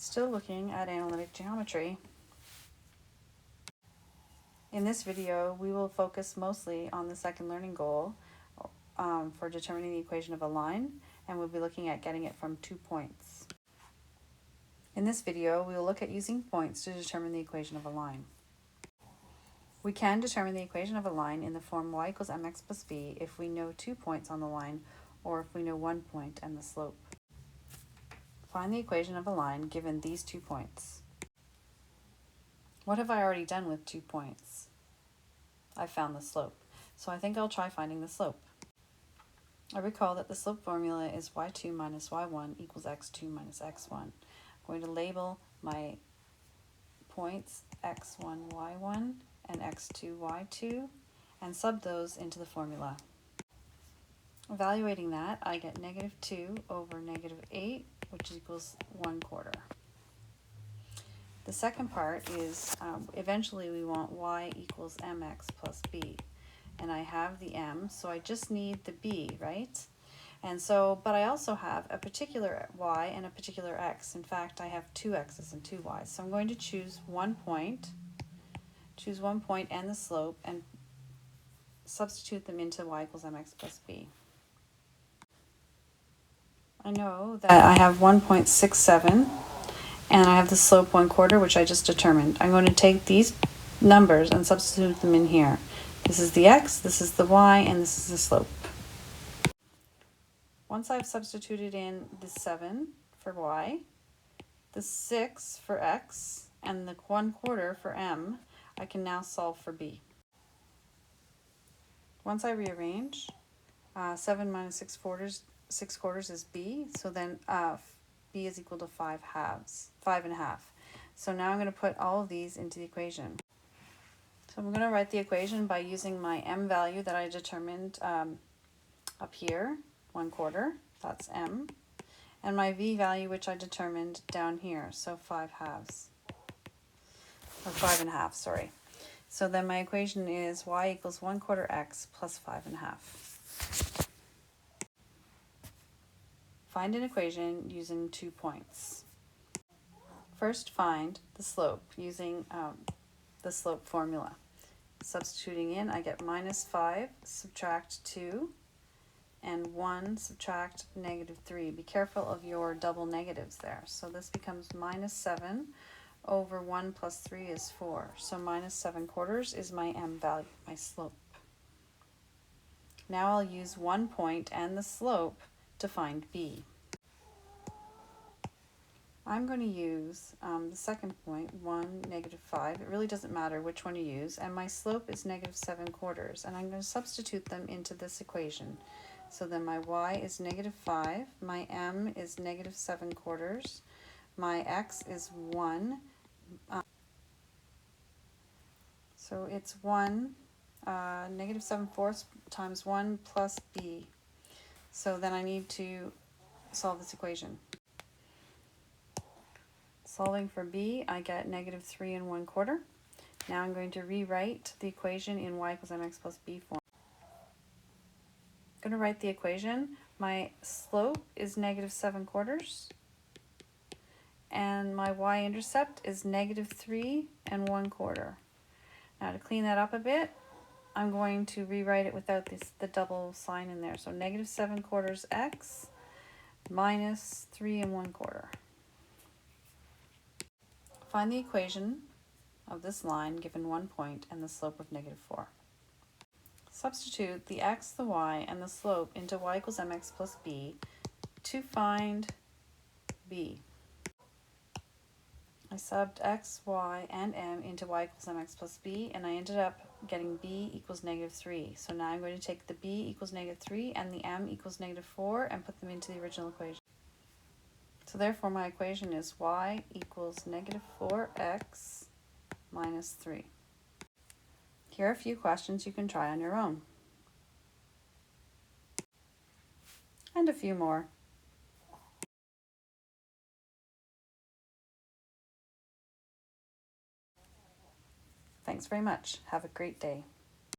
Still looking at analytic geometry. In this video, we will focus mostly on the second learning goal for determining the equation of a line, and we'll be looking at getting it from 2 points. In this video, we will look at using points to determine the equation of a line. We can determine the equation of a line in the form y equals mx plus b if we know 2 points on the line or if we know 1 point and the slope. Find the equation of a line given these 2 points. What have I already done with 2 points? I found the slope, so I think I'll try finding the slope. I recall that the slope formula is y2 minus y1 equals x2 minus x1. I'm going to label my points x1, y1 and x2, y2 and sub those into the formula. Evaluating that, I get negative 2 over negative 8, which equals 1/4. The second part is eventually we want y equals mx plus b. And I have the m, so I just need the b, right? And so, but I also have a particular y and a particular x. In fact, I have 2 x's and 2 y's. So I'm going to choose 1 point and the slope and substitute them into y equals mx plus b. I know that I have 1.67 and I have the slope 1/4, which I just determined. I'm going to take these numbers and substitute them in here. This is the x, this is the y, and this is the slope. Once I've substituted in the 7 for y, the 6 for x, and the 1/4 for m, I can now solve for b. Once I rearrange, 7 minus 6 quarters is b, so then b is equal to 5.5. So now I'm going to put all of these into the equation. So I'm going to write the equation by using my m value that I determined up here, 1/4, that's m, and my v value which I determined down here, so 5.5, sorry. So then my equation is y equals 1/4 x plus 5.5. Find an equation using 2 points. First, find the slope using the slope formula. Substituting in, I get minus 5, subtract 2, and 1, subtract negative 3. Be careful of your double negatives there. So this becomes minus 7 over 1 plus 3 is 4. So minus 7/4 is my m value, my slope. Now I'll use 1 point and the slope to find b. I'm going to use the second point, 1, negative 5. It really doesn't matter which one you use. And my slope is negative 7/4. And I'm going to substitute them into this equation. So then my y is negative 5. My m is negative 7/4. My x is 1. So it's 1, negative 7/4 times 1 plus b. So then I need to solve this equation. Solving for b, I get negative 3 and 1/4. Now I'm going to rewrite the equation in y equals mx plus b form. I'm going to write the equation. My slope is negative 7/4. And my y-intercept is negative 3 and 1/4. Now to clean that up a bit, I'm going to rewrite it without the double sign in there. So negative 7/4 x minus 3 and 1/4. Find the equation of this line given 1 point and the slope of negative 4. Substitute the x, the y, and the slope into y equals mx plus b to find b. I subbed x, y, and m into y equals mx plus b, and I ended up getting b equals negative 3. So now I'm going to take the b equals negative 3 and the m equals negative 4 and put them into the original equation. So therefore my equation is y equals negative 4x minus 3. Here are a few questions you can try on your own. And a few more. Thanks very much. Have a great day.